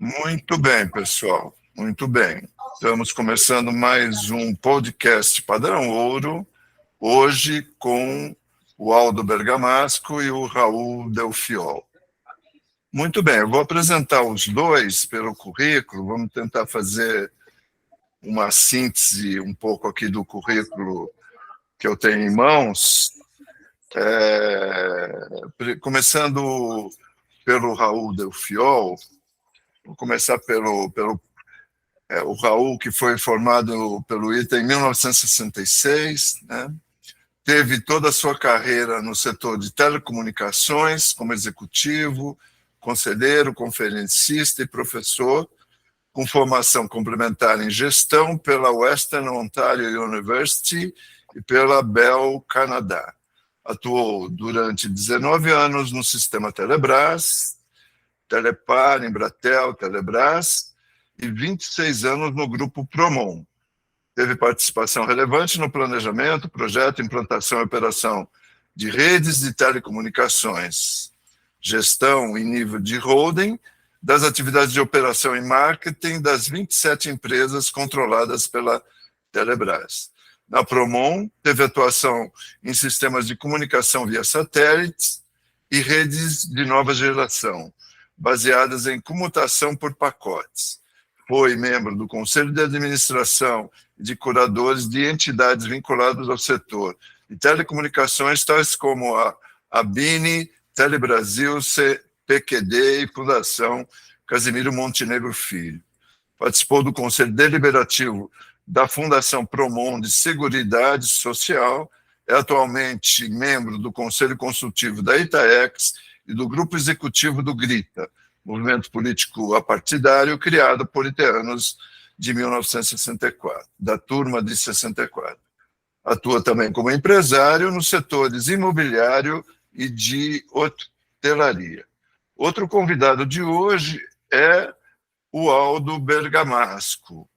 Muito bem, pessoal. Muito bem. Estamos começando mais um podcast Padrão Ouro, hoje com o Aldo Bergamasco e o Raul Delfiol. Muito bem, eu vou apresentar os dois pelo currículo, vamos tentar fazer uma síntese um pouco aqui do currículo que eu tenho em mãos. Começando pelo Raul Delfiol, vou começar pelo o Raul, que foi formado pelo ITA em 1966, né? Teve toda a sua carreira no setor de telecomunicações, como executivo, conselheiro, conferencista e professor, com formação complementar em gestão pela Western Ontario University e pela Bell Canadá. Atuou durante 19 anos no sistema Telebrás, Telepar, Embratel, Telebrás, e 26 anos no grupo Promon. Teve participação relevante no planejamento, projeto, implantação e operação de redes de telecomunicações, gestão em nível de holding, das atividades de operação e marketing das 27 empresas controladas pela Telebrás. Na Promon, teve atuação em sistemas de comunicação via satélites e redes de nova geração, baseadas em comutação por pacotes. Foi membro do Conselho de Administração e de curadores de entidades vinculadas ao setor de telecomunicações, tais como a BINI, Telebrasil, PQD e Fundação Casimiro Montenegro Filho. Participou do Conselho Deliberativo da Fundação Promon de Seguridade Social, é atualmente membro do Conselho Consultivo da Itaex e do Grupo Executivo do GRITA, movimento político apartidário criado por iteanos de 1964, da turma de 64. Atua também como empresário nos setores imobiliário e de hotelaria. Outro convidado de hoje é o Aldo Bergamasco.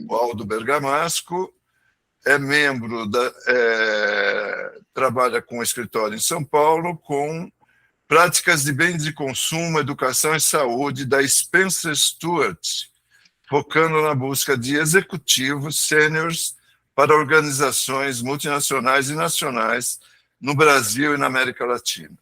O Aldo Bergamasco é membro trabalha com escritório em São Paulo, com práticas de bens de consumo, educação e saúde da Spencer Stuart, focando na busca de executivos sêniores para organizações multinacionais e nacionais no Brasil e na América Latina.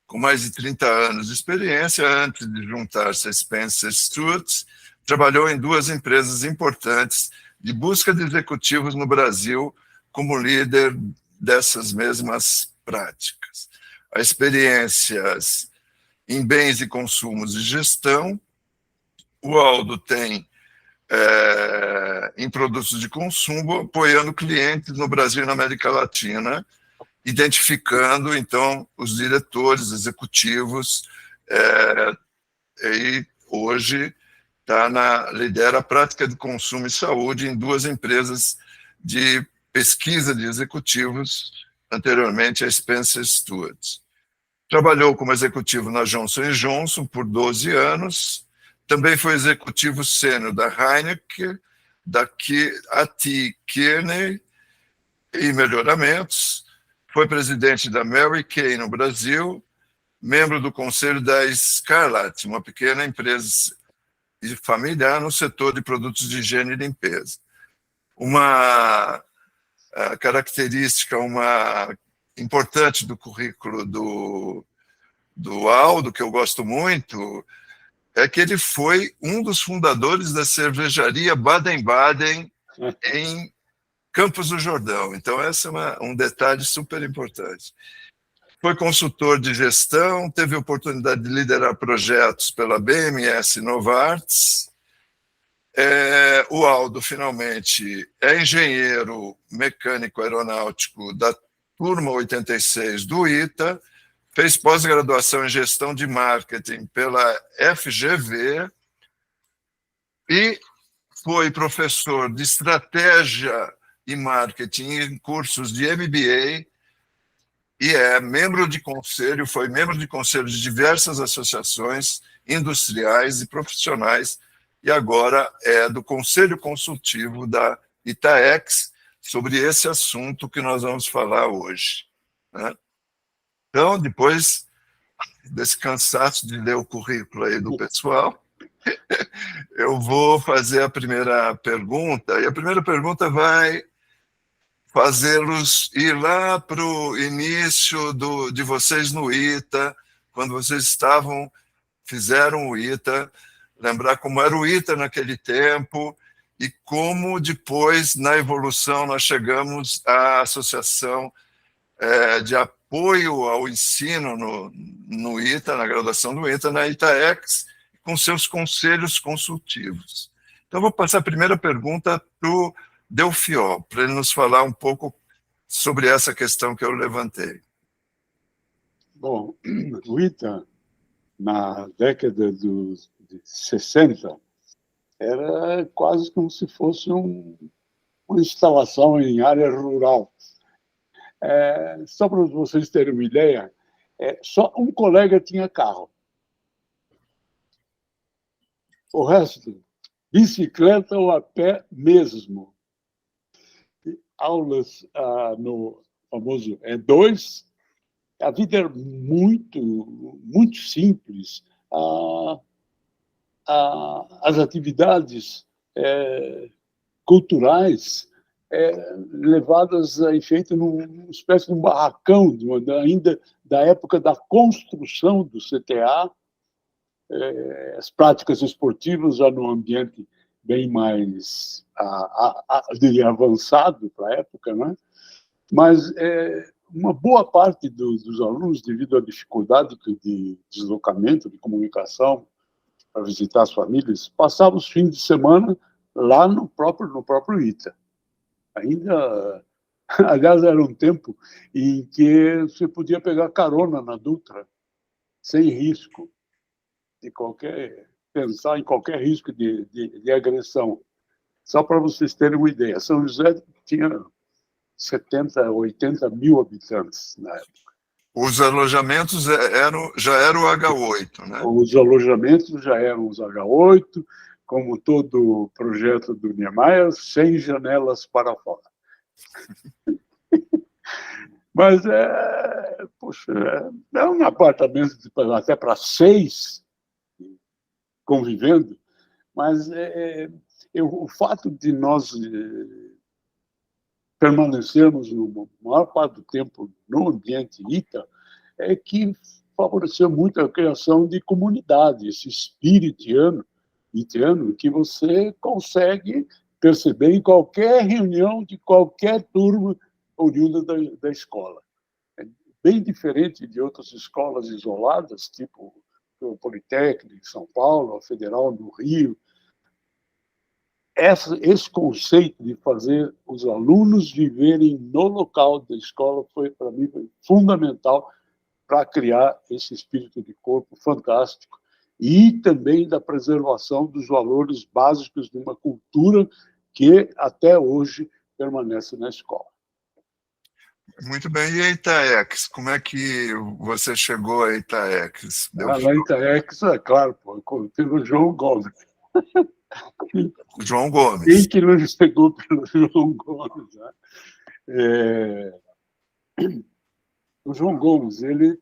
Com mais de 30 anos de experiência, antes de juntar-se a Spencer Stuart, trabalhou em duas empresas importantes de busca de executivos no Brasil como líder dessas mesmas práticas. As experiências em bens e consumos e gestão, o Aldo tem em produtos de consumo, apoiando clientes no Brasil e na América Latina, identificando, então, os diretores executivos, e hoje lidera a prática de consumo e saúde em duas empresas de pesquisa de executivos, anteriormente a Spencer Stuart. Trabalhou como executivo na Johnson & Johnson por 12 anos, também foi executivo sênior da Heineken, da A.T. Kearney e Melhoramentos, foi presidente da Mary Kay no Brasil, membro do conselho da Scarlett, uma pequena empresa familiar no setor de produtos de higiene e limpeza. Uma característica importante do currículo do Aldo, que eu gosto muito, é que ele foi um dos fundadores da cervejaria Baden-Baden em Campos do Jordão. Então, esse é um detalhe super importante. Foi consultor de gestão, teve a oportunidade de liderar projetos pela BMS Novartis. O Aldo, finalmente, é engenheiro mecânico aeronáutico da turma 86 do ITA, fez pós-graduação em gestão de marketing pela FGV e foi professor de estratégia e marketing em cursos de MBA e foi membro de conselho de diversas associações industriais e profissionais e agora é do Conselho Consultivo da Itaex sobre esse assunto que nós vamos falar hoje, né? Então, depois desse cansaço de ler o currículo aí do pessoal, Eu vou fazer a primeira pergunta, e a primeira pergunta vai fazê-los ir lá para o início de vocês no ITA, quando vocês fizeram o ITA, lembrar como era o ITA naquele tempo e como depois, na evolução, nós chegamos à Associação de Apoio ao Ensino no ITA, na graduação do ITA, na ITAEX, com seus conselhos consultivos. Então, vou passar a primeira pergunta para o Delfiol, para ele nos falar um pouco sobre essa questão que eu levantei. Bom, o ITA, na década de 60, era quase como se fosse uma instalação em área rural. Só para vocês terem uma ideia, só um colega tinha carro. O resto, bicicleta ou a pé mesmo. Aulas no famoso E2, a vida era muito, muito simples. As atividades culturais levadas a efeito numa espécie de um barracão, ainda da época da construção do CTA, as práticas esportivas já num ambiente bem mais avançado para a época, né? Mas uma boa parte dos alunos, devido à dificuldade de deslocamento, de comunicação, para visitar as famílias, passavam os fins de semana lá no próprio ITA. Ainda, aliás, era um tempo em que você podia pegar carona na Dutra, sem risco de pensar em qualquer risco de agressão. Só para vocês terem uma ideia, São José tinha 70, 80 mil habitantes na época. Os alojamentos já eram o H8, né? Os alojamentos já eram os H8, como todo projeto do Niemeyer, sem janelas para fora. Mas, poxa, é um apartamento até para 6 convivendo, mas o fato de nós permanecermos na maior parte do tempo no ambiente ITA é que favoreceu muito a criação de comunidade, esse espírito itiano que você consegue perceber em qualquer reunião de qualquer turma oriunda da escola. É bem diferente de outras escolas isoladas, tipo o Politécnico de São Paulo, a Federal do Rio. Esse conceito de fazer os alunos viverem no local da escola foi, para mim, fundamental para criar esse espírito de corpo fantástico e também da preservação dos valores básicos de uma cultura que até hoje permanece na escola. Muito bem. E a ITAEX? Como é que você chegou a ITAEX? Na ITAEX, é claro, pelo João Gomes. João Gomes. Quem que não chegou pelo João Gomes? Né? O João Gomes, ele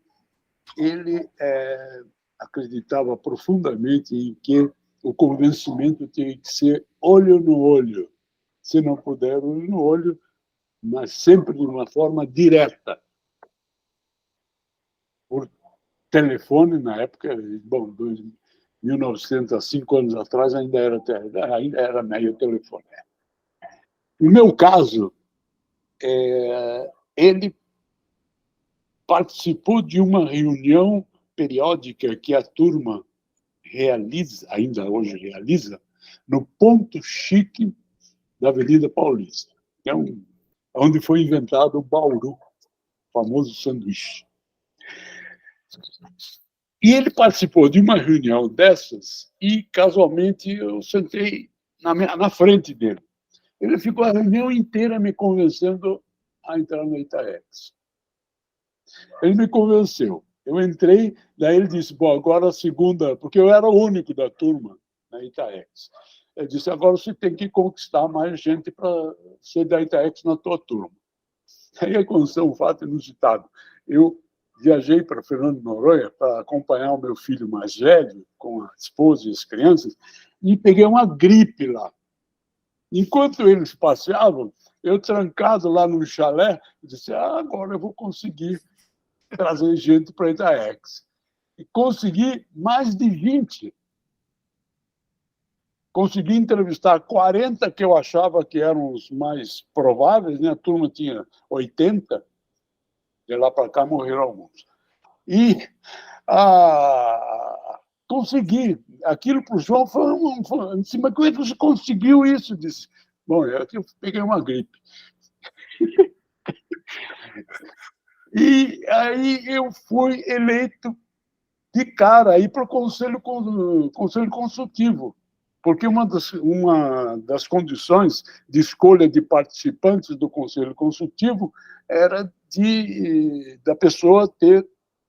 acreditava profundamente em que o convencimento tinha que ser olho no olho. Se não puder, olho no olho, mas sempre de uma forma direta. Por telefone, na época, bom, 1900, 5 anos atrás, ainda era meio telefone. No meu caso, ele participou de uma reunião periódica que a turma realiza, ainda hoje realiza, no Ponto Chique da Avenida Paulista, que é onde foi inventado o Bauru, o famoso sanduíche. E ele participou de uma reunião dessas e, casualmente, eu sentei na frente dele. Ele ficou a reunião inteira me convencendo a entrar na ITAEX. Ele me convenceu. Eu entrei, daí ele disse, bom, agora a segunda, porque eu era o único da turma na ITAEX. Ele disse, agora você tem que conquistar mais gente para ser da ITAEX na tua turma. Aí aconteceu um fato inusitado. Eu viajei para Fernando de Noronha para acompanhar o meu filho mais velho, com a esposa e as crianças, e peguei uma gripe lá. Enquanto eles passeavam, eu trancado lá no chalé, disse, agora eu vou conseguir trazer gente para a Itaex. E consegui mais de 20. Consegui entrevistar 40 que eu achava que eram os mais prováveis, né? A turma tinha 80, de lá para cá morreram alguns. E consegui. Aquilo para o João foi em cima. Como é que você conseguiu isso? Disse, bom, eu peguei uma gripe. E aí eu fui eleito de cara aí para o conselho consultivo, porque uma das condições de escolha de participantes do conselho consultivo era da pessoa ter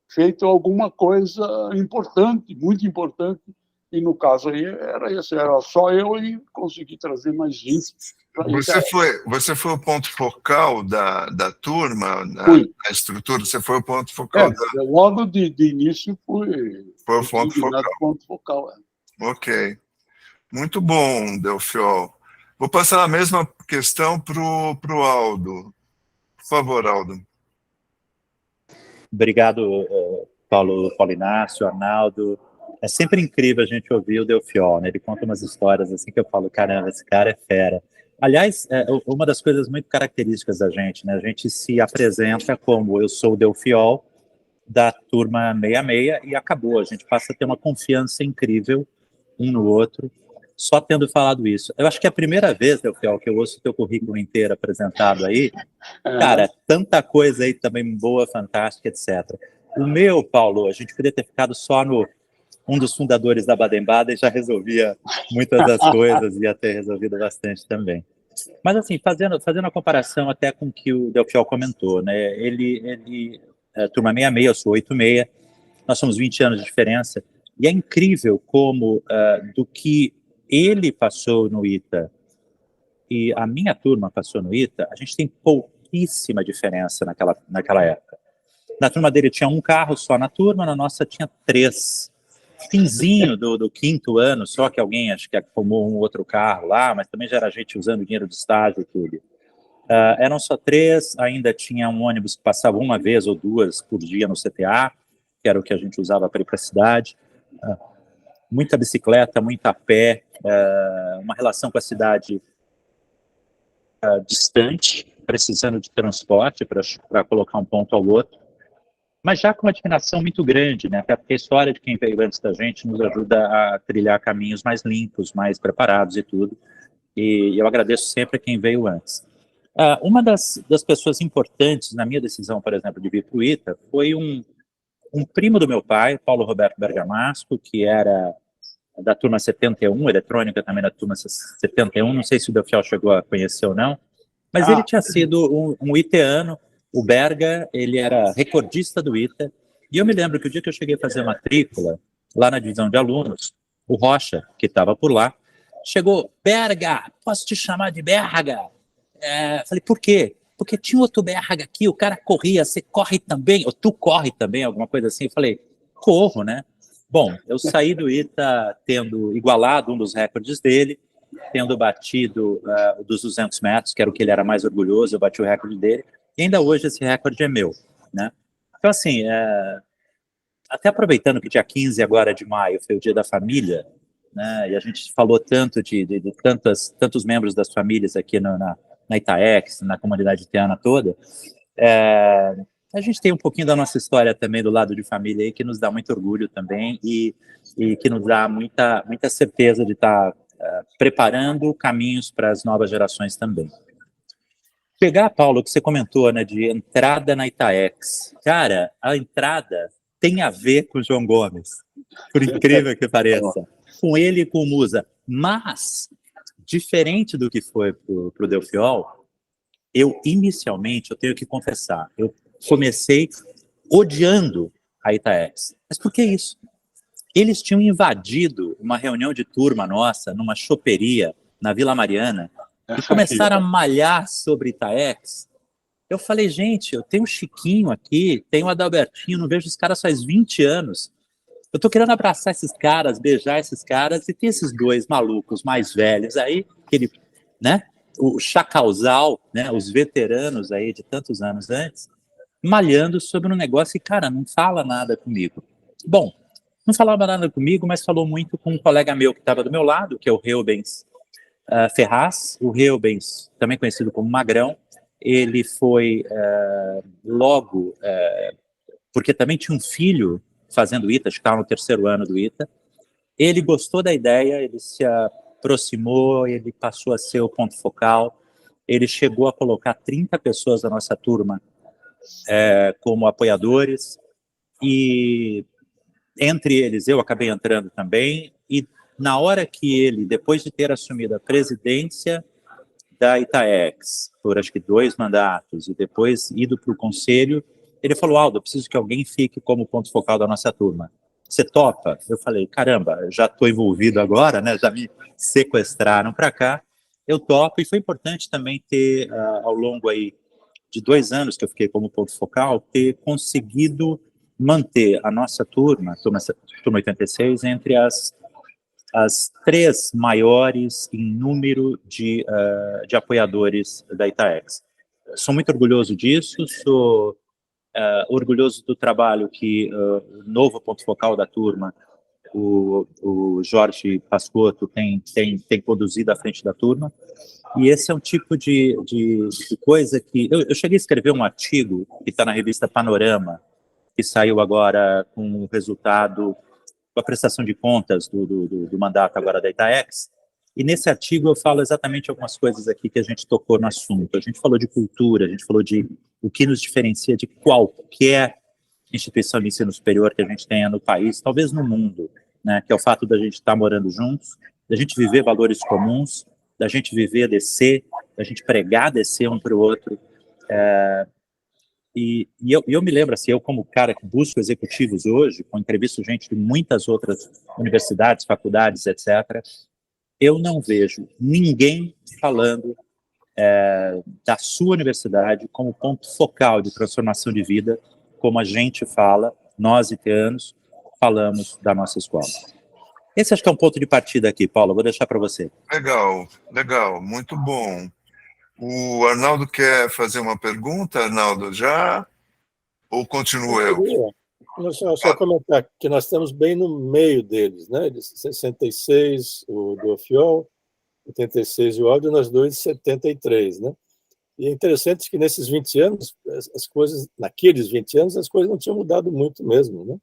feito alguma coisa importante, muito importante, e no caso aí era só eu e consegui trazer mais gente. Você foi o ponto focal da turma, na estrutura? Você foi o ponto focal? Logo de início foi o ponto focal. Ok. Muito bom, Delfiol. Vou passar a mesma questão para o Aldo. Por favor, Aldo. Obrigado, Paulo Inácio, Arnaldo. É sempre incrível a gente ouvir o Delfiol, né? Ele conta umas histórias assim que eu falo, caramba, esse cara é fera. Aliás, uma das coisas muito características da gente, né? A gente se apresenta como eu sou o Delfiol da turma 66 e acabou. A gente passa a ter uma confiança incrível um no outro, só tendo falado isso. Eu acho que é a primeira vez, Delfiol, que eu ouço o teu currículo inteiro apresentado aí. Cara, tanta coisa aí também boa, fantástica, etc. O meu, Paulo, a gente poderia ter ficado só no um dos fundadores da Baden-Baden, já resolvia muitas das coisas, ia ter resolvido bastante também. Mas, assim, fazendo a comparação até com o que o Delfiol comentou, né? Ele turma 66, eu sou 86, nós somos 20 anos de diferença, e é incrível como, do que ele passou no ITA e a minha turma passou no ITA, a gente tem pouquíssima diferença naquela época. Na turma dele tinha um carro só na turma, na nossa tinha 3. Finzinho do 5º ano, só que alguém acho que arrumou um outro carro lá, mas também já era gente usando dinheiro de estágio e tudo. Eram só 3, ainda tinha um ônibus que passava uma vez ou 2 por dia no CTA, que era o que a gente usava para ir para a cidade. Muita bicicleta, muito a pé, uma relação com a cidade distante, precisando de transporte para colocar um ponto ao outro, mas já com uma admiração muito grande, né? Até porque a história de quem veio antes da gente nos ajuda a trilhar caminhos mais limpos, mais preparados e tudo, e eu agradeço sempre a quem veio antes. Uma das pessoas importantes na minha decisão, por exemplo, de vir para o ITA, foi um primo do meu pai, Paulo Roberto Bergamasco, que era da turma 71, eletrônica também da turma 71, não sei se o Delfiol chegou a conhecer ou não, mas ele tinha sido um iteano. O Berga, ele era recordista do ITA, e eu me lembro que o dia que eu cheguei a fazer matrícula, lá na divisão de alunos, o Rocha, que estava por lá, chegou, Berga, posso te chamar de Berga? Falei, por quê? Porque tinha outro Berga aqui, o cara corria, você corre também, ou tu corre também, alguma coisa assim. Eu falei, corro, né? Bom, eu saí do ITA tendo igualado um dos recordes dele, tendo batido dos 200 metros, que era o que ele era mais orgulhoso, eu bati o recorde dele, e ainda hoje esse recorde é meu, né? Então, assim, até aproveitando que dia 15 agora de maio foi o Dia da Família, né? E a gente falou tanto de tantos membros das famílias aqui na Itaex, na comunidade iteana toda, a gente tem um pouquinho da nossa história também do lado de família aí, que nos dá muito orgulho também e que nos dá muita certeza de estar preparando caminhos para as novas gerações também. Pegar, Paulo, que você comentou, né, de entrada na Itaex. Cara, a entrada tem a ver com o João Gomes, por incrível que pareça, com ele e com o Musa. Mas, diferente do que foi pro Delfiol, inicialmente, eu tenho que confessar, eu comecei odiando a Itaex. Mas por que isso? Eles tinham invadido uma reunião de turma nossa, numa choperia, na Vila Mariana, e começaram a malhar sobre Itaex. Eu falei, gente, eu tenho o Chiquinho aqui, tenho o Adalbertinho, não vejo os caras faz 20 anos. Eu tô querendo abraçar esses caras, beijar esses caras, e tem esses dois malucos mais velhos aí, aquele, né, o Chacalzal, né, os veteranos aí de tantos anos antes, malhando sobre um negócio e, cara, não fala nada comigo. Bom, não falava nada comigo, mas falou muito com um colega meu que estava do meu lado, que é o Rubens Ferraz. O Rubens, também conhecido como Magrão, ele foi logo, porque também tinha um filho fazendo ITA, acho que estava no 3º ano do ITA. Ele gostou da ideia, ele se aproximou, ele passou a ser o ponto focal, ele chegou a colocar 30 pessoas da nossa turma como apoiadores, e entre eles eu acabei entrando também, e na hora que ele, depois de ter assumido a presidência da Itaex, por acho que 2 mandatos, e depois ido para o conselho, ele falou, Aldo, eu preciso que alguém fique como ponto focal da nossa turma. Você topa? Eu falei, caramba, já estou envolvido agora, né? Já me sequestraram para cá, eu topo, e foi importante também ter, ao longo aí de 2 anos que eu fiquei como ponto focal, ter conseguido manter a nossa turma 86, entre as 3 maiores em número de apoiadores da Itaex. Sou muito orgulhoso disso, sou orgulhoso do trabalho que o novo ponto focal da turma, o Jorge Pascotto, tem conduzido à frente da turma, e esse é um tipo de coisa que... Eu cheguei a escrever um artigo que está na revista Panorama, que saiu agora com o resultado a prestação de contas do mandato agora da Itaex, e nesse artigo eu falo exatamente algumas coisas aqui que a gente tocou no assunto. A gente falou de cultura, a gente falou de o que nos diferencia de qualquer instituição de ensino superior que a gente tenha no país, talvez no mundo, né, que é o fato da gente estar morando juntos, da gente viver valores comuns, da gente viver DC, da gente pregar DC um para o outro. E eu me lembro, assim, eu como cara que busco executivos hoje, com entrevisto gente de muitas outras universidades, faculdades, etc., eu não vejo ninguém falando da sua universidade como ponto focal de transformação de vida, como a gente fala, nós itianos, falamos da nossa escola. Esse acho que é um ponto de partida aqui, Paulo, vou deixar para você. Legal, legal, muito bom. O Arnaldo quer fazer uma pergunta, Arnaldo, já? Ou continuo eu? Só comentar que nós estamos bem no meio deles, né? De 66, o do Fiol, 86 o Aldo, e nós dois de 73, né? E é interessante que nesses 20 anos, as coisas, naqueles 20 anos, as coisas não tinham mudado muito mesmo, né?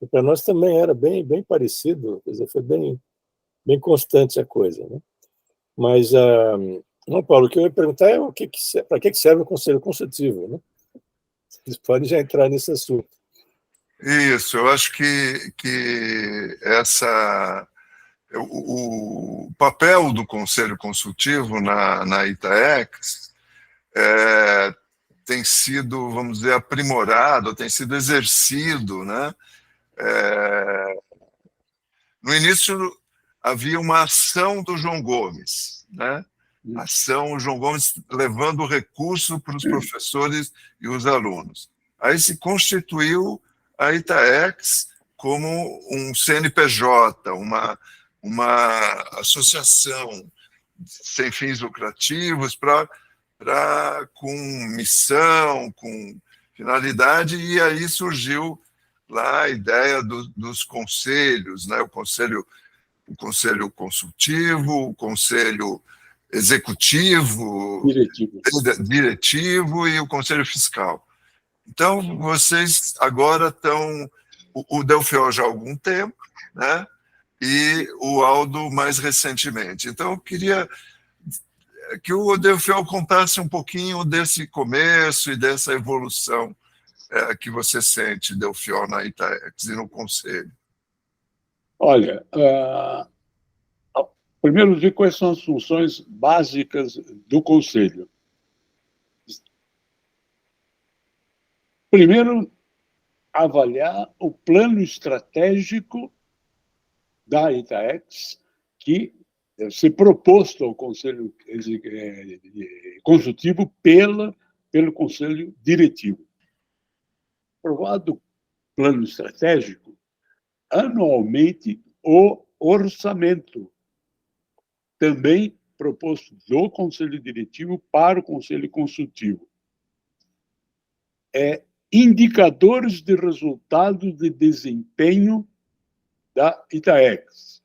E para nós também era bem parecido, quer dizer, foi bem constante a coisa, né? Mas, não, Paulo, o que eu ia perguntar é para que serve o Conselho Consultivo, né? Vocês podem já entrar nesse assunto. Isso, eu acho que o papel do Conselho Consultivo na Itaex tem sido, vamos dizer, aprimorado, tem sido exercido, né? No início havia uma ação do João Gomes, né? Ação, o João Gomes levando recurso para os professores e os alunos. Aí se constituiu a Itaex como um CNPJ, uma associação sem fins lucrativos com missão, com finalidade, e aí surgiu lá a ideia dos conselhos, né? O conselho consultivo, o conselho executivo, diretivo e o conselho fiscal. Então, vocês agora estão... O Delfiol já há algum tempo, né? E o Aldo mais recentemente. Então, eu queria que o Delfiol contasse um pouquinho desse começo e dessa evolução que você sente, Delfiol, na Itaex e no Conselho. Olha, primeiro ver quais são as funções básicas do Conselho. Primeiro, avaliar o plano estratégico da Itaex, que deve ser proposto ao Conselho Consultivo pela pelo Conselho Diretivo. Aprovado o plano estratégico, anualmente o orçamento, também proposto do Conselho Diretivo para o Conselho Consultivo. Indicadores de resultados de desempenho da Itaex.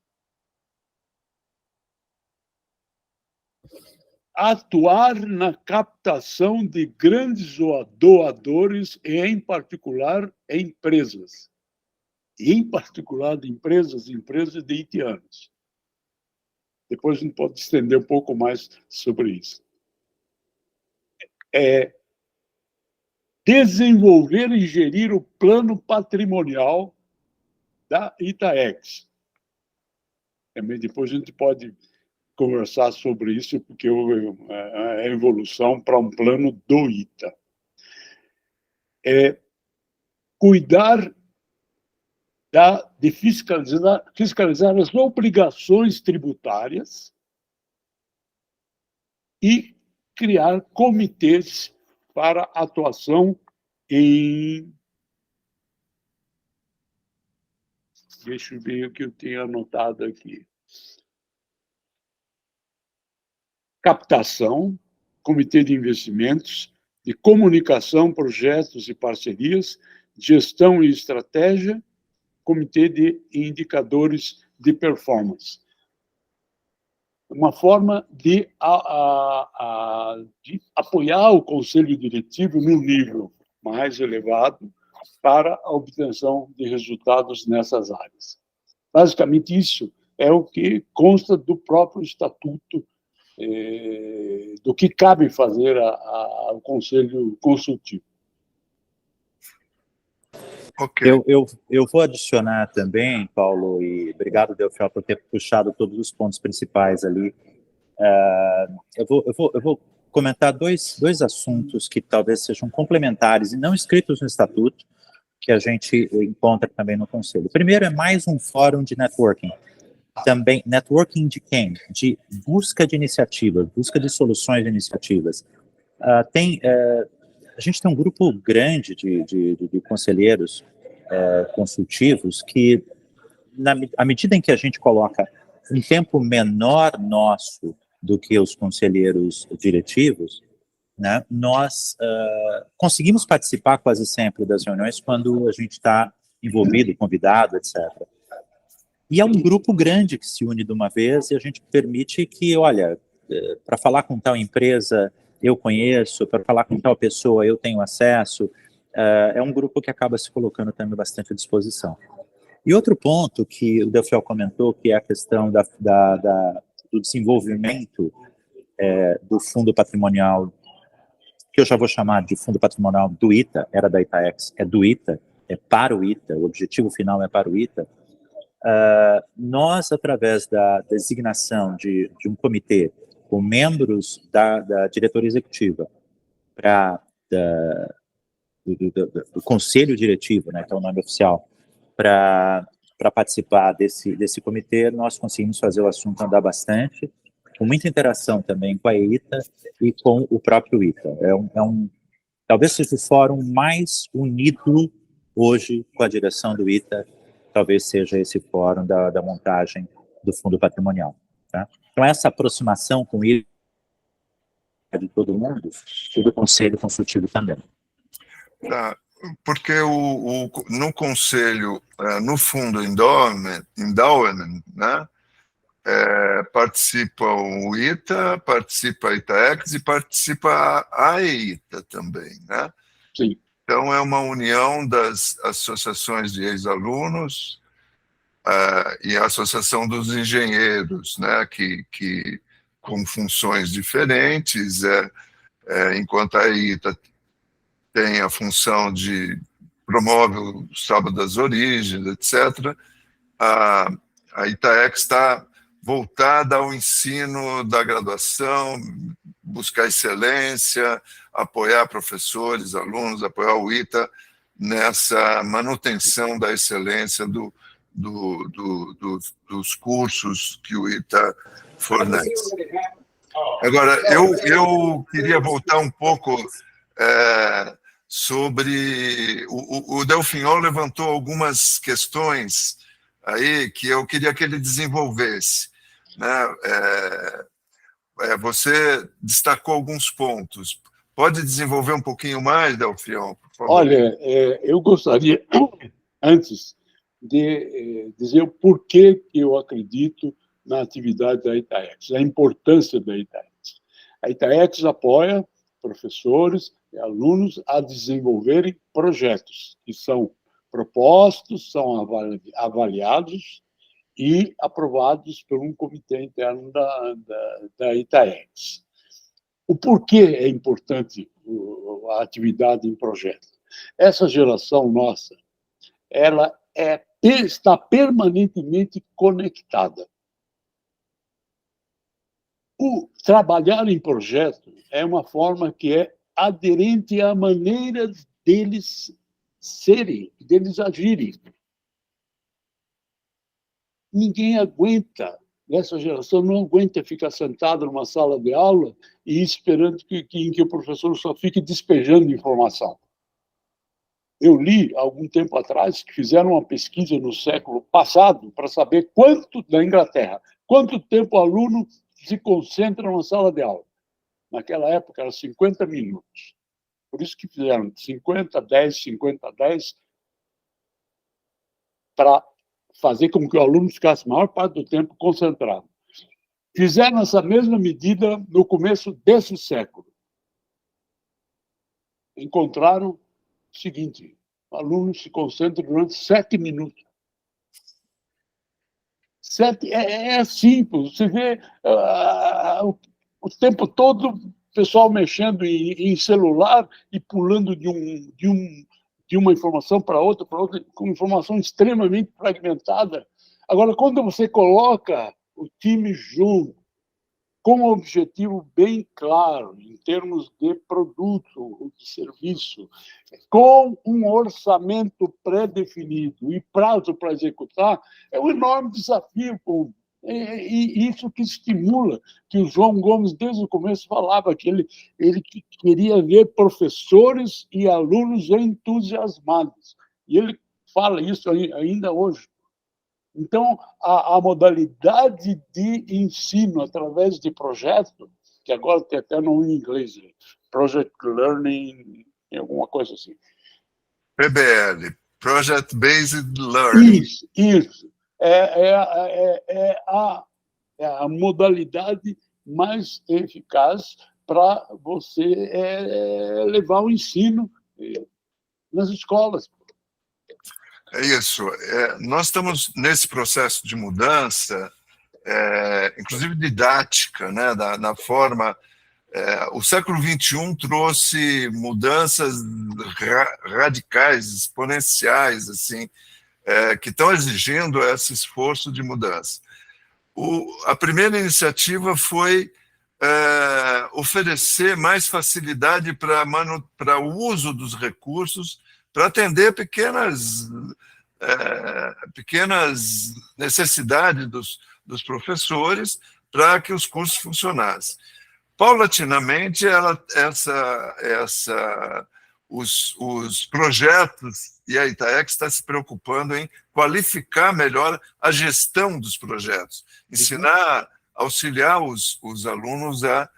Atuar na captação de grandes doadores, e, em particular, empresas. E, em particular, de empresas de haitianos. Depois a gente pode estender um pouco mais sobre isso. Desenvolver e gerir o plano patrimonial da Itaex. Também depois a gente pode conversar sobre isso, porque é a evolução para um plano do ITA. Cuidar de fiscalizar as obrigações tributárias e criar comitês para atuação em... Deixa eu ver o que eu tenho anotado aqui. Captação, comitê de investimentos, de comunicação, projetos e parcerias, gestão e estratégia, comitê de indicadores de performance. Uma forma de apoiar o Conselho Diretivo no nível mais elevado para a obtenção de resultados nessas áreas. Basicamente, isso é o que consta do próprio estatuto do que cabe fazer ao Conselho Consultivo. Ok. Eu vou adicionar também, Paulo, e obrigado, Delfiel, por ter puxado todos os pontos principais ali. Eu vou comentar dois assuntos que talvez sejam complementares e não escritos no estatuto, que a gente encontra também no Conselho. Primeiro é mais um fórum de networking. Também, networking de quem? De busca de iniciativas, busca de soluções de iniciativas. A gente tem um grupo grande de conselheiros consultivos que, à medida em que a gente coloca um tempo menor nosso do que os conselheiros diretivos, né, nós conseguimos participar quase sempre das reuniões quando a gente está envolvido, convidado, etc. E é um grupo grande que se une de uma vez e a gente permite que, olha, para falar com tal empresa eu conheço, para falar com tal pessoa eu tenho acesso. É um grupo que acaba se colocando também bastante à disposição. E outro ponto que o Delfiel comentou, que é a questão do desenvolvimento do fundo patrimonial, que eu já vou chamar de fundo patrimonial do ITA, era da Itaex, é do ITA, é para o ITA, o objetivo final é para o ITA. Nós, através da designação de um comitê com membros da diretoria executiva do conselho diretivo, né, que é o nome oficial, para participar desse comitê, nós conseguimos fazer o assunto andar bastante, com muita interação também com a ITA e com o próprio ITA. Talvez seja o fórum mais unido hoje com a direção do ITA, talvez seja esse fórum da montagem do fundo patrimonial. Tá? Então, essa aproximação com o ITA de todo mundo e do Conselho Consultivo também. Tá, porque no Conselho, no Fundo Endowment, né, participa o ITA, participa a Itaex e participa a EITA também, né? Sim. Então, é uma união das associações de ex-alunos e a Associação dos Engenheiros, né, que com funções diferentes, enquanto a EITA tem a função de promove o Sábado das Origens, etc., a Itaex está voltada ao ensino da graduação, buscar excelência, apoiar professores, alunos, apoiar o ITA nessa manutenção da excelência dos cursos que o ITA fornece. Agora, eu queria voltar um pouco sobre... O Delfinhol levantou algumas questões aí que eu queria que ele desenvolvesse, né? Você destacou alguns pontos. Pode desenvolver um pouquinho mais, Delfinhol, por favor? Olha, eu gostaria, antes, de dizer o porquê que eu acredito na atividade da Itaex, a importância da Itaex. A Itaex apoia professores e alunos a desenvolverem projetos que são propostos, são avaliados e aprovados por um comitê interno da Itaex. O porquê é importante a atividade em projeto? Essa geração nossa, ela está permanentemente conectada. O trabalhar em projeto é uma forma que é aderente à maneira deles serem, deles agirem. Ninguém aguenta, essa geração não aguenta ficar sentado numa sala de aula e esperando que o professor só fique despejando informação. Eu li, há algum tempo atrás, que fizeram uma pesquisa no século passado para saber na Inglaterra, quanto tempo o aluno se concentra numa sala de aula. Naquela época, era 50 minutos. Por isso que fizeram 50-10, para fazer com que o aluno ficasse a maior parte do tempo concentrado. Fizeram essa mesma medida no começo desse século. Encontraram o seguinte: o aluno se concentra durante 7 minutos. 7 é simples. Você vê o tempo todo o pessoal mexendo em celular e pulando de uma informação para outra, com informação extremamente fragmentada. Agora, quando você coloca o time junto, com um objetivo bem claro, em termos de produto ou de serviço, com um orçamento pré-definido e prazo para executar, é um enorme desafio. E isso que estimula, que o João Gomes, desde o começo, falava que ele queria ver professores e alunos entusiasmados. E ele fala isso ainda hoje. Então, a modalidade de ensino através de projeto, que agora tem até nome em inglês, Project Learning, alguma coisa assim. PBL, Project Based Learning. Isso. É a modalidade mais eficaz para você levar o ensino nas escolas. É isso. Nós estamos nesse processo de mudança, inclusive didática, né, na forma... o século XXI trouxe mudanças radicais, exponenciais, assim, que estão exigindo esse esforço de mudança. A primeira iniciativa foi oferecer mais facilidade para o uso dos recursos, para atender pequenas necessidades dos professores para que os cursos funcionassem. Paulatinamente, os projetos, e a Itaex está se preocupando em qualificar melhor a gestão dos projetos, ensinar, auxiliar os alunos a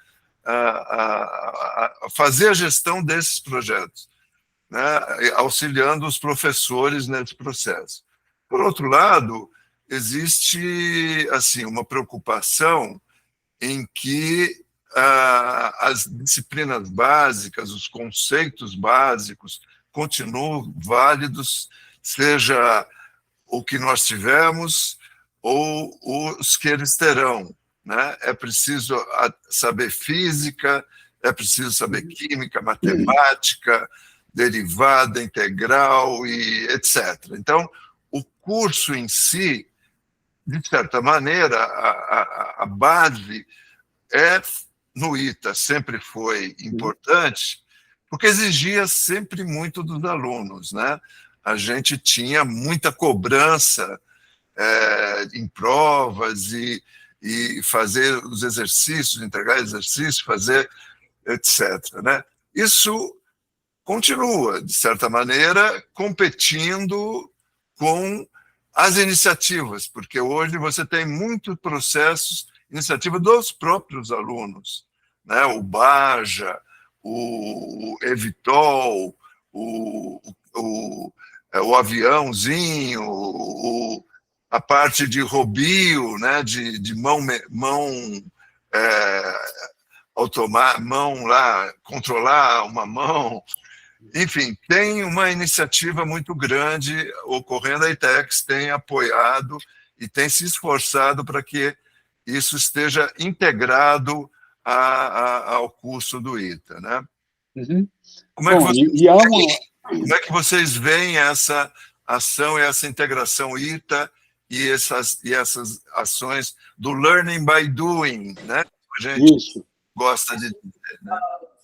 fazer a gestão desses projetos, né, auxiliando os professores nesse processo. Por outro lado, existe assim, uma preocupação em que as disciplinas básicas, os conceitos básicos continuam válidos, seja o que nós tivemos ou os que eles terão, né? É preciso saber física, é preciso saber química, matemática, derivada, integral e etc. Então, o curso em si, de certa maneira, a base no ITA sempre foi importante, porque exigia sempre muito dos alunos, né? A gente tinha muita cobrança em provas e fazer os exercícios, entregar exercícios, fazer etc., né? Isso continua, de certa maneira, competindo com as iniciativas, porque hoje você tem muitos processos, iniciativa dos próprios alunos, né? O Baja, o Evitol, o aviãozinho, a parte de robio, né? de mão mão lá, controlar uma mão. Enfim, tem uma iniciativa muito grande ocorrendo, a ITEX tem apoiado e tem se esforçado para que isso esteja integrado ao curso do ITA, né? Uhum. Como é que vocês veem essa ação e essa integração ITA e essas ações do learning by doing, né? A gente Isso. gosta de dizer, né?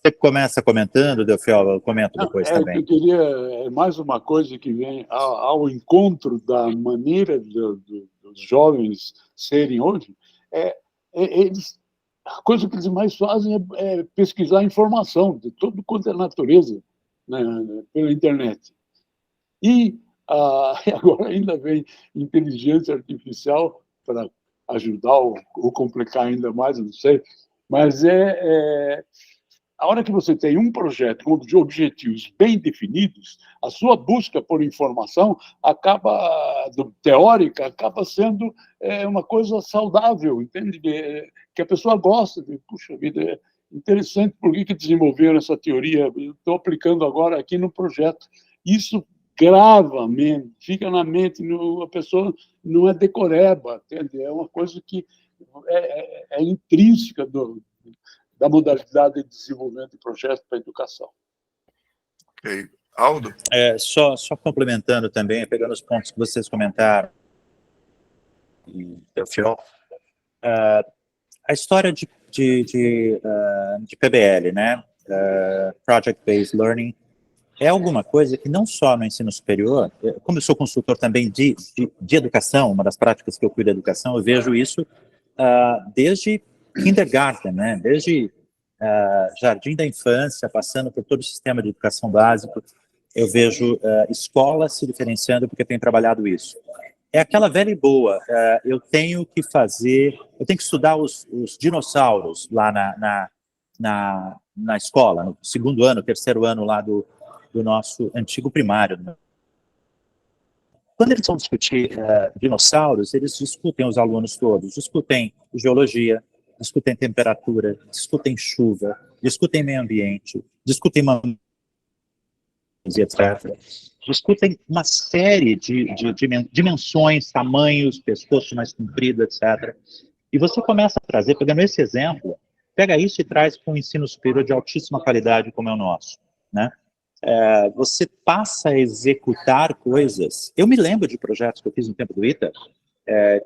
Você começa comentando, Delfiol, eu comento depois também. Eu queria, mais uma coisa que vem ao encontro da maneira dos jovens serem hoje, a coisa que eles mais fazem é pesquisar informação de todo quanto é natureza, né, pela internet. E agora ainda vem inteligência artificial para ajudar ou complicar ainda mais, não sei, mas a hora que você tem um projeto com objetivos bem definidos, a sua busca por informação teórica acaba sendo uma coisa saudável, entende? Que a pessoa gosta de, puxa vida, é interessante, por que desenvolveram essa teoria? Estou aplicando agora aqui no projeto. Isso grava mesmo, fica na mente, a pessoa não é decoreba, entende? É uma coisa que é intrínseca da modalidade de desenvolvimento de projetos para a educação. Ok. Aldo? Só complementando também, pegando os pontos que vocês comentaram, Delfiol, a história de PBL, né? Project Based Learning, é alguma coisa que não só no ensino superior, como eu sou consultor também de educação, uma das práticas que eu cuido da educação, eu vejo isso desde kindergarten, né? Desde jardim da infância, passando por todo o sistema de educação básico, eu vejo escolas se diferenciando porque tem trabalhado isso. É aquela velha e boa, eu tenho que estudar os dinossauros lá na escola, no segundo ano, terceiro ano lá do nosso antigo primário. Quando eles vão discutir dinossauros, eles discutem, os alunos todos, discutem geologia, discutem temperatura, discutem chuva, discutem meio ambiente, discutem etc. Discutem uma série de dimensões, tamanhos, pescoço mais comprido, etc. E você começa a trazer, pegando esse exemplo, pega isso e traz para um ensino superior de altíssima qualidade como é o nosso, né? Você passa a executar coisas. Eu me lembro de projetos que eu fiz no tempo do ITA,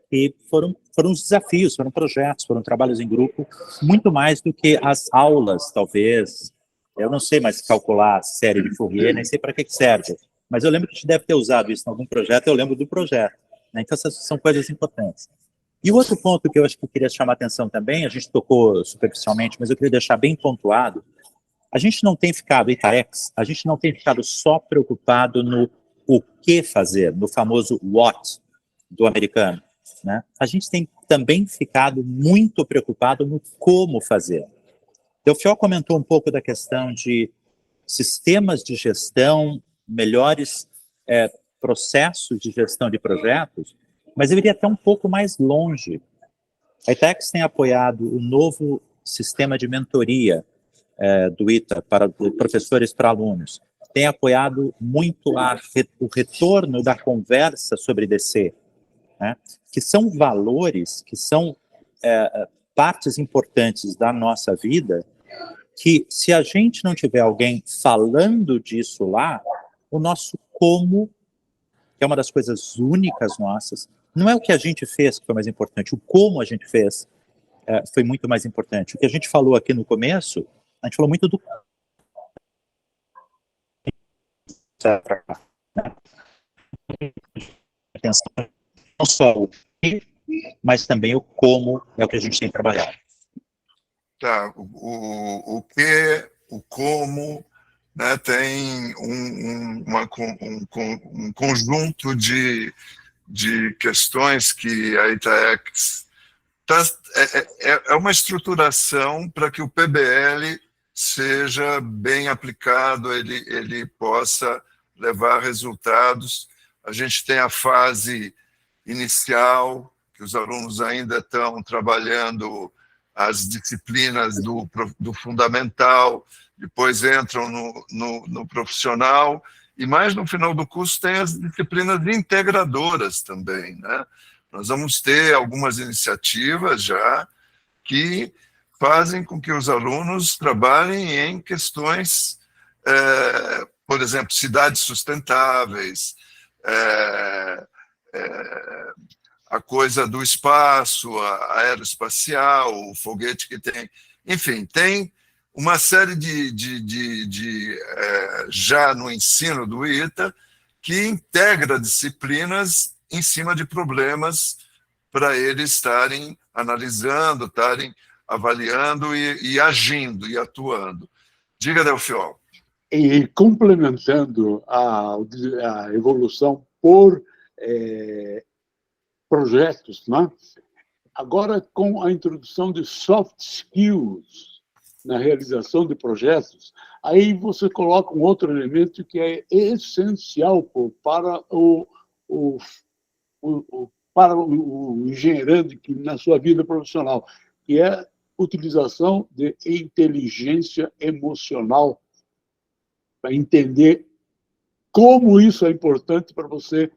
que foram os desafios, foram projetos, foram trabalhos em grupo, muito mais do que as aulas, talvez. Eu não sei mais calcular a série de Fourier, nem sei para que serve, mas eu lembro que a gente deve ter usado isso em algum projeto, eu lembro do projeto, né? Então essas são coisas importantes. E o outro ponto que eu acho que eu queria chamar a atenção também, a gente tocou superficialmente, mas eu queria deixar bem pontuado, a gente não tem ficado, ITAEX, a gente não tem ficado só preocupado no o que fazer, no famoso what do americano, né? A gente tem também ficado muito preocupado no como fazer. Delfiol comentou um pouco da questão de sistemas de gestão, melhores processos de gestão de projetos, mas eu iria até um pouco mais longe. A ITEX tem apoiado o novo sistema de mentoria do ITA, para professores para alunos, tem apoiado muito o retorno da conversa sobre DC, né? Que são valores, que são partes importantes da nossa vida, que se a gente não tiver alguém falando disso lá, o nosso como, que é uma das coisas únicas nossas, não é o que a gente fez que foi mais importante, o como a gente fez foi muito mais importante. O que a gente falou aqui no começo, a gente falou muito do atenção, não só o que, mas também o como é o que a gente tem trabalhado. Tá, o que, o como, né, tem um conjunto de questões que a Itaex é uma estruturação para que o PBL seja bem aplicado, ele possa levar resultados. A gente tem a fase inicial, que os alunos ainda estão trabalhando as disciplinas do fundamental, depois entram no profissional, e mais no final do curso tem as disciplinas integradoras também, né? Nós vamos ter algumas iniciativas já que fazem com que os alunos trabalhem em questões, por exemplo, cidades sustentáveis, a coisa do espaço, aeroespacial, o foguete que tem... Enfim, tem uma série já no ensino do ITA, que integra disciplinas em cima de problemas para eles estarem analisando, estarem avaliando e agindo e atuando. Diga, Delfiol. E complementando a evolução por projetos, né? Agora, com a introdução de soft skills na realização de projetos, aí você coloca um outro elemento que é essencial para o engenheiro na sua vida profissional, que é a utilização de inteligência emocional para entender como isso é importante para você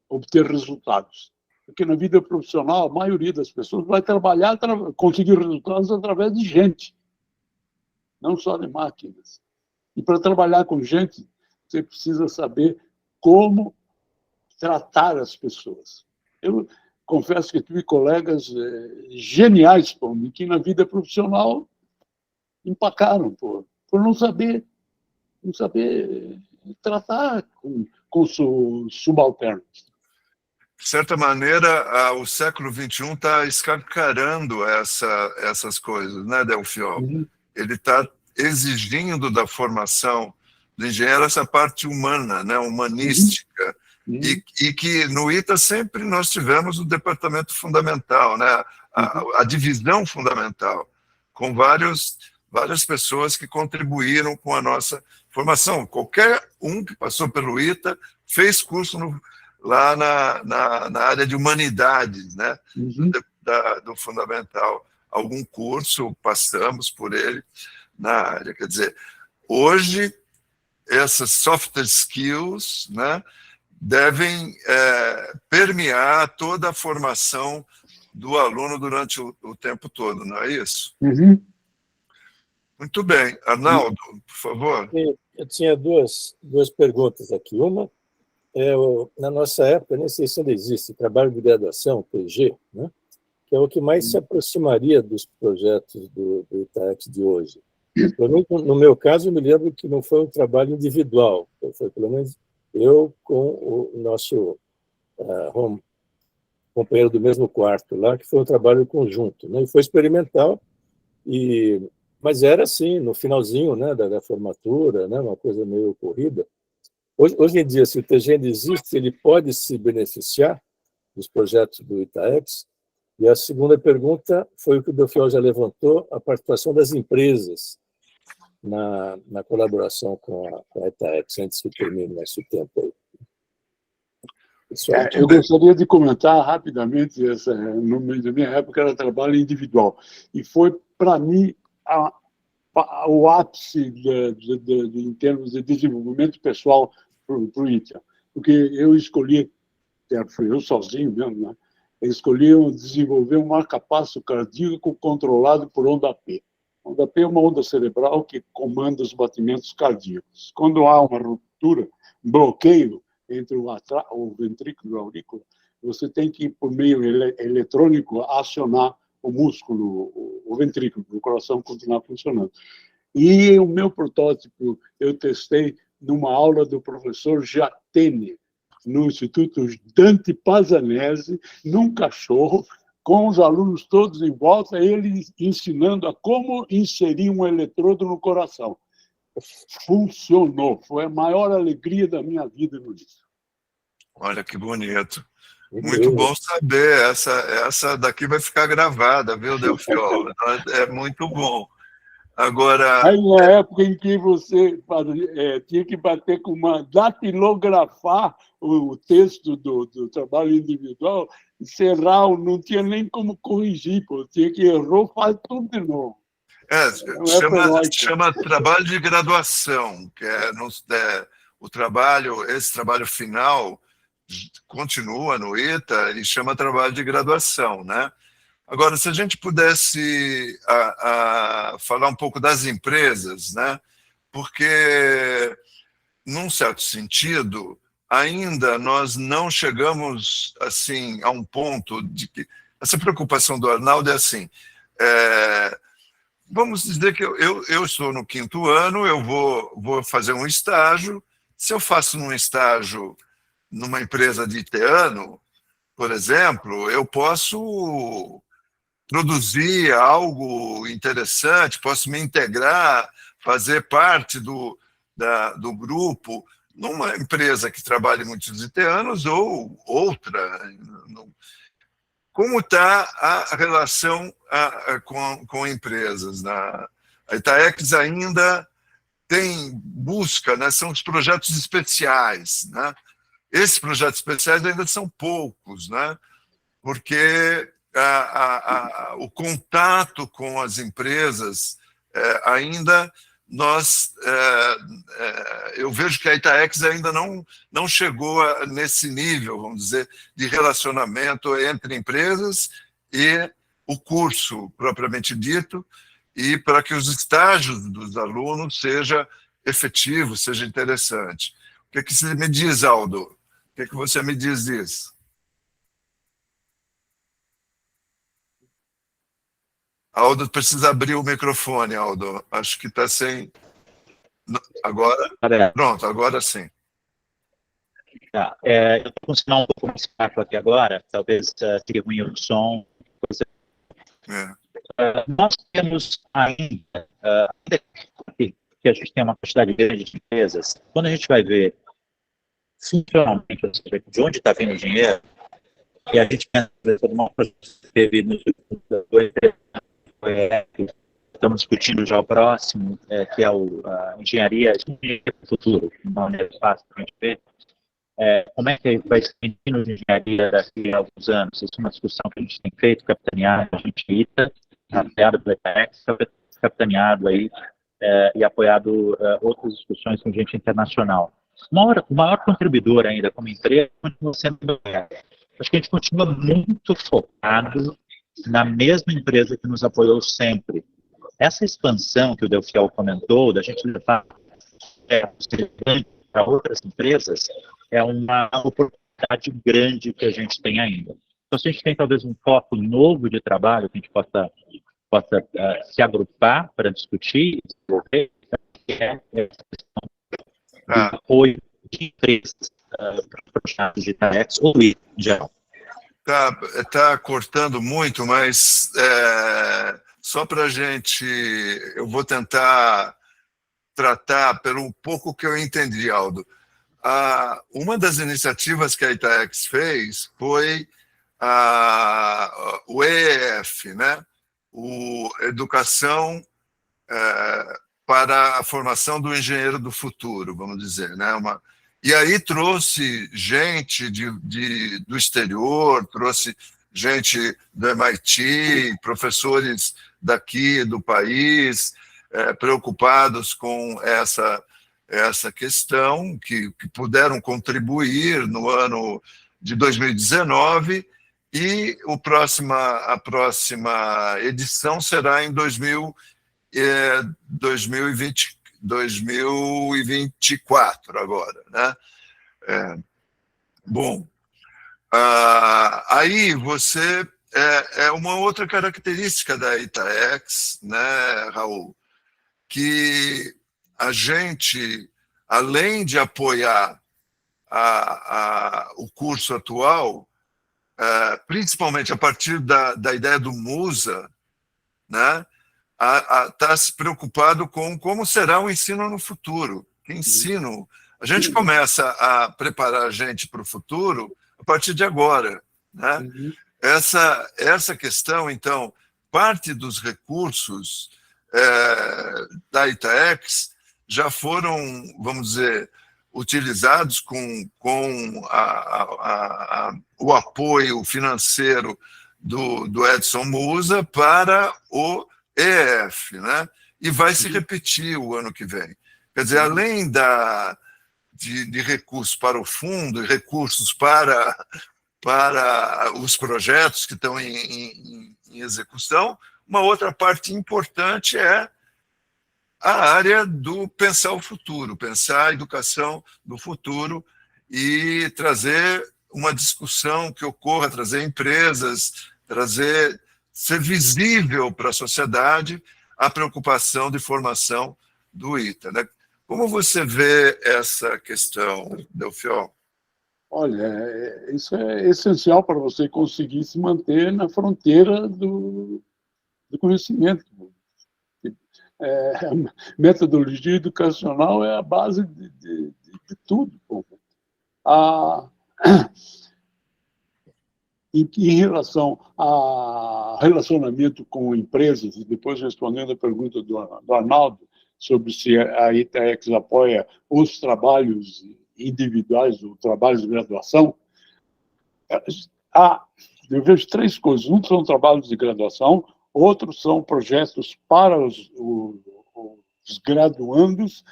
obter resultados. Porque na vida profissional, a maioria das pessoas vai trabalhar, conseguir resultados através de gente, não só de máquinas. E para trabalhar com gente, você precisa saber como tratar as pessoas. Eu confesso que tive colegas geniais por mim, que na vida profissional empacaram por não saber tratar com subalternos. De certa maneira, o século XXI está escancarando essas coisas, né, Delfiol? Uhum. Ele está exigindo da formação do engenheiro essa parte humana, né, humanística, Uhum. E que no ITA sempre nós tivemos o departamento fundamental, né, a divisão fundamental, com várias pessoas que contribuíram com a nossa formação. Qualquer um que passou pelo ITA fez curso lá na área de humanidades, né, Uhum. do fundamental. Algum curso, passamos por ele na área. Quer dizer, hoje, essas soft skills, né, devem permear toda a formação do aluno durante o tempo todo, não é isso? Uhum. Muito bem. Arnaldo, por favor. Eu tinha duas perguntas aqui. Uma na nossa época, nem sei se ainda existe, trabalho de graduação, PG, né? Que é o que mais se aproximaria dos projetos do Itaex de hoje. Pelo menos no meu caso, eu me lembro que não foi um trabalho individual, foi pelo menos eu com o nosso companheiro do mesmo quarto lá, que foi um trabalho conjunto, né? E foi experimental, mas era assim, no finalzinho, né, da formatura, né, uma coisa meio corrida. Hoje em dia, se o TG ainda existe, ele pode se beneficiar dos projetos do Itaex. E a segunda pergunta foi o que o Delfiol já levantou, a participação das empresas na colaboração com a Itaex, antes que termine nosso tempo aí. Eu gostaria de comentar rapidamente, no meio da minha época era trabalho individual, e foi, para mim, o ápice em termos de desenvolvimento pessoal para o ITA, porque eu escolhi, fui eu sozinho mesmo, né? Eu escolhi desenvolver um marca-passo cardíaco controlado por onda P. Onda P é uma onda cerebral que comanda os batimentos cardíacos. Quando há uma ruptura, um bloqueio entre o ventrículo e a aurícula, você tem que, por meio eletrônico, acionar o músculo, o ventrículo, para o coração continuar funcionando. E o meu protótipo eu testei numa aula do professor Jatene, no Instituto Dante Pazzanese, num cachorro, com os alunos todos em volta, ele ensinando a como inserir um eletrodo no coração. funcionou. Foi a maior alegria da minha vida no início. Olha que bonito. Muito bom saber. Essa daqui vai ficar gravada, viu, Delfiol? É muito bom. Agora... Aí, na época em que você tinha que bater com datilografar o texto do trabalho individual, encerrar, não tinha nem como corrigir, pô. Tinha que errou, faz tudo de novo. Chama trabalho de graduação, que esse trabalho final continua no ITA e chama trabalho de graduação, né? Agora, se a gente pudesse falar um pouco das empresas, né? Porque, num certo sentido, ainda nós não chegamos assim a um ponto de que essa preocupação do Arnaldo é assim. Vamos dizer que eu estou no 5º ano, eu vou fazer um estágio. Se eu faço um estágio numa empresa de iteano, por exemplo, eu posso produzir algo interessante, posso me integrar, fazer parte do grupo numa empresa que trabalhe muitos iteanos ou outra. Como está a relação com empresas? A Itaex ainda busca, né, são os projetos especiais, né? Esses projetos especiais ainda são poucos, né? Porque o contato com as empresas ainda eu vejo que a Itaex ainda não chegou nesse nível, vamos dizer, de relacionamento entre empresas e o curso propriamente dito, e para que os estágios dos alunos seja efetivo, seja interessante. O que você me diz, Aldo? O que você me diz disso? Aldo, precisa abrir o microfone, Aldo. Acho que está sem... Agora? Pronto, agora sim. Tá. Eu estou com um sinal um pouco mais fraco aqui agora, talvez fique ruim o som. Nós temos ainda que a gente tem uma quantidade grande de empresas. Quando a gente vai ver funcionalmente, ou seja, de onde está vindo o dinheiro, e a gente pensa em uma coisa que teve nos últimos 2 anos, estamos discutindo já o próximo, que é a engenharia do futuro, de uma maneira fácil para a gente ver. Como é que vai ser o ensino de engenharia daqui a alguns anos? Isso é uma discussão que a gente tem feito, capitaneado, a gente ITA, apoiado pela Itaex, capitaneado aí, e apoiado outras discussões com gente internacional. O maior contribuidor ainda como empresa continua sendo o Itaex. Acho que a gente continua muito focado na mesma empresa que nos apoiou sempre. Essa expansão que o Delfiol comentou, da gente levar para outras empresas, é uma oportunidade grande que a gente tem ainda. Então, se a gente tem talvez um foco novo de trabalho que a gente possa se agrupar para discutir e desenvolver, essa questão do apoio de empresas para projetos de Itaex ou em geral. Tá cortando muito, mas só para a gente... Eu vou tentar tratar pelo pouco que eu entendi, Aldo. Uma das iniciativas que a Itaex fez foi o EEF, né? O Educação para a Formação do Engenheiro do Futuro, vamos dizer, né? E aí trouxe gente do exterior, trouxe gente do MIT, professores daqui do país, preocupados com essa questão, que puderam contribuir no ano de 2019, e a próxima edição será em 2024 agora, né? Bom, aí você... uma outra característica da Itaex, né, Raul, que a gente, além de apoiar o curso atual, principalmente a partir da ideia do Musa, né, está se preocupado com como será o ensino no futuro. Que ensino? A gente começa a preparar a gente para o futuro a partir de agora, né? Essa questão, então, parte dos recursos da Itaex já foram, vamos dizer, utilizados com o apoio financeiro do Edson Musa para o EF, né? E vai se repetir o ano que vem. Quer dizer, além de recursos para o fundo e recursos para os projetos que estão em execução, uma outra parte importante é a área do pensar o futuro, pensar a educação do futuro e trazer uma discussão que ocorra, trazer empresas, ser visível para a sociedade a preocupação de formação do ITA, né? Como você vê essa questão, Delfiol? Olha, isso é essencial para você conseguir se manter na fronteira do conhecimento. A metodologia educacional é a base de tudo. Em relação a relacionamento com empresas, e depois respondendo a pergunta do Arnaldo sobre se a Itaex apoia os trabalhos individuais, os trabalhos de graduação, eu vejo três coisas. Um são trabalhos de graduação, outros são projetos para os graduandos,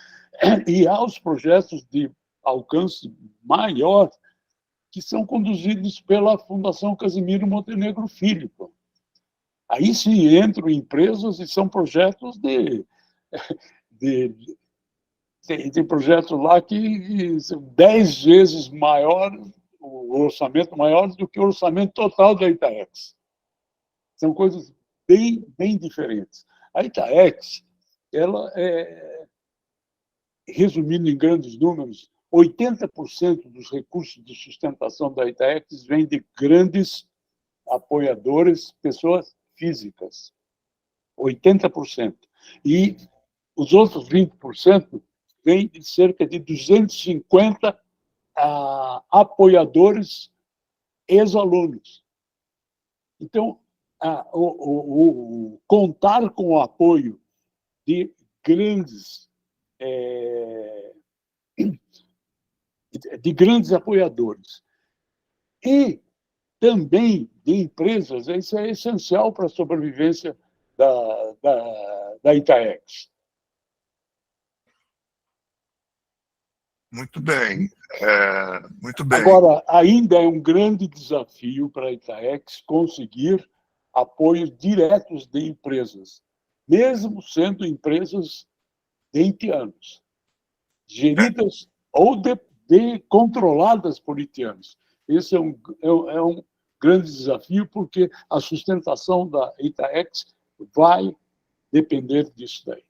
e há os projetos de alcance maior que são conduzidos pela Fundação Casimiro Montenegro Filho. Aí sim entram empresas e são projetos tem projetos lá que são 10 vezes maior, o orçamento maior do que o orçamento total da Itaex. São coisas bem diferentes. A Itaex, ela resumindo em grandes números, 80% dos recursos de sustentação da Itaex vem de grandes apoiadores, pessoas físicas. 80%. E os outros 20% vêm de cerca de 250 apoiadores ex-alunos. Então, contar com o apoio de grandes apoiadores e também de empresas, isso é essencial para a sobrevivência da Itaex. Muito bem, muito bem. Agora, ainda é um grande desafio para a Itaex conseguir apoios diretos de empresas, mesmo sendo empresas de haitianos, geridas ou controladas por haitianos. Esse é um grande desafio, porque a sustentação da Itaex vai depender disso daí.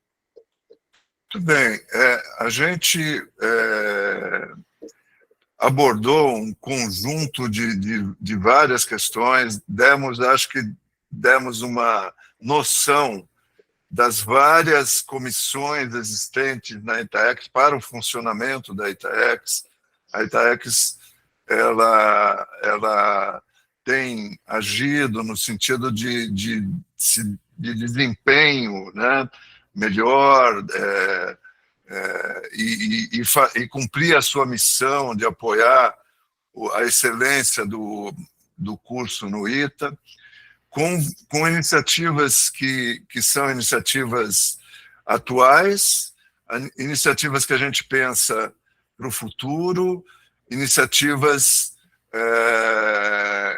Muito bem. A gente abordou um conjunto de várias questões, acho que demos uma noção das várias comissões existentes na Itaex para o funcionamento da Itaex. A Itaex ela tem agido no sentido de desempenho, né, melhor, e cumprir a sua missão de apoiar a excelência do curso no ITA, com iniciativas que são iniciativas atuais, iniciativas que a gente pensa para o futuro, iniciativas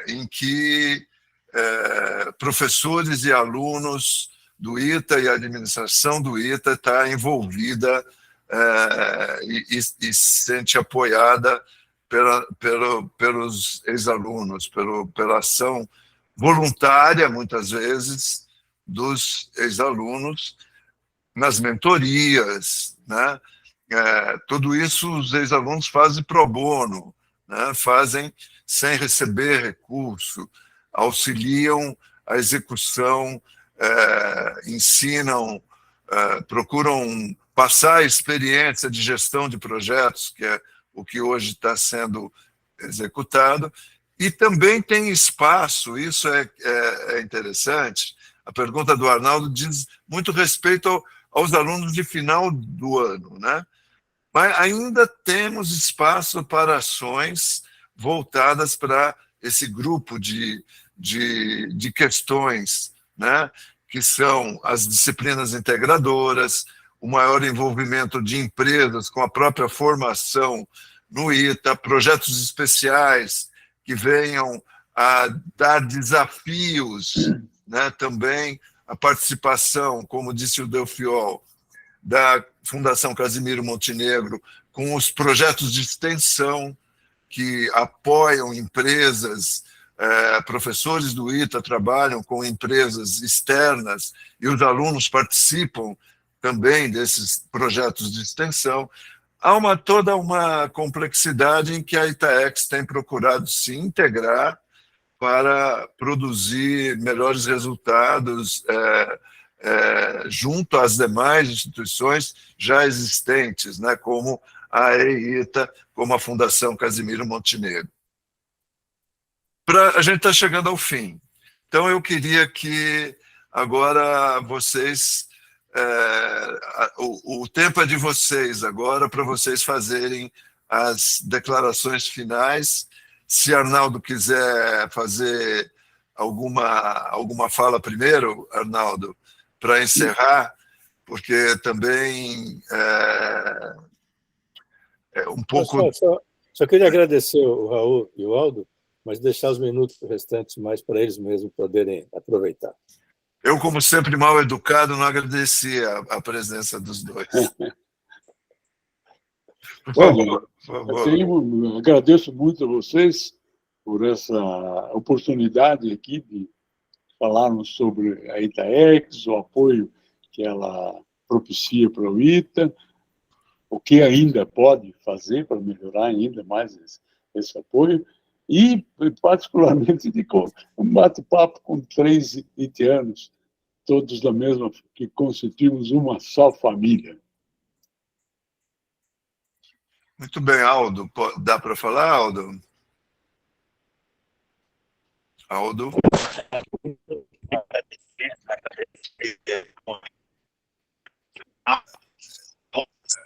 em que professores e alunos do ITA e a administração do ITA está envolvida e se sente apoiada pelos ex-alunos, pela ação voluntária, muitas vezes, dos ex-alunos nas mentorias, né? Tudo isso os ex-alunos fazem pro bono, né? Fazem sem receber recurso, auxiliam a execução ensinam, procuram passar a experiência de gestão de projetos, que é o que hoje está sendo executado, e também tem espaço, isso é interessante, a pergunta do Arnaldo diz muito respeito aos alunos de final do ano, né? Mas ainda temos espaço para ações voltadas para esse grupo de questões, né? Que são as disciplinas integradoras, o maior envolvimento de empresas com a própria formação no ITA, projetos especiais que venham a dar desafios, né? Também a participação, como disse o Delfiol, da Fundação Casimiro Montenegro, com os projetos de extensão que apoiam empresas, professores do ITA trabalham com empresas externas e os alunos participam também desses projetos de extensão. Há toda uma complexidade em que a ITAEX tem procurado se integrar para produzir melhores resultados junto às demais instituições já existentes, né, como a EITA, como a Fundação Casimiro Montenegro. A gente está chegando ao fim. Então, eu queria que agora vocês... o tempo é de vocês agora para vocês fazerem as declarações finais. Se Arnaldo quiser fazer alguma fala primeiro, Arnaldo, para encerrar, porque também um pouco... Só queria agradecer o Raul e o Aldo, mas deixar os minutos restantes mais para eles mesmos poderem aproveitar. Eu, como sempre mal educado, não agradeci a presença dos dois. Por favor. Eu agradeço muito a vocês por essa oportunidade aqui de falarmos sobre a ITAEX, o apoio que ela propicia para o ITA, o que ainda pode fazer para melhorar ainda mais esse apoio, e, particularmente, de um bate-papo com 3 itianos, todos da mesma, que constituímos uma só família. Muito bem, Aldo. Dá para falar, Aldo? Aldo?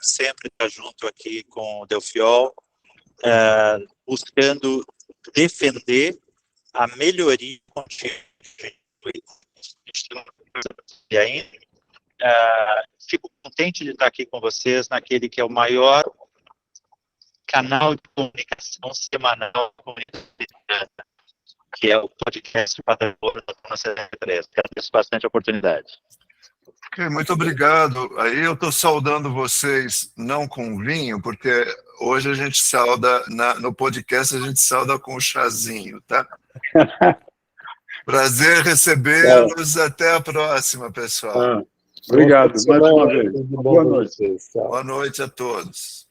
Sempre estar junto aqui com o Delfiol, buscando defender a melhoria contínua. E ainda fico contente de estar aqui com vocês naquele que é o maior canal de comunicação semanal que é o podcast Patagônia da 73. Agradeço bastante a oportunidade. Okay, muito obrigado. Aí eu estou saudando vocês, não com vinho, porque hoje a gente sauda, no podcast a gente sauda com o chazinho, tá? Prazer recebê-los. Até a próxima, pessoal. Obrigado, mais uma vez. Boa noite. Boa noite a todos.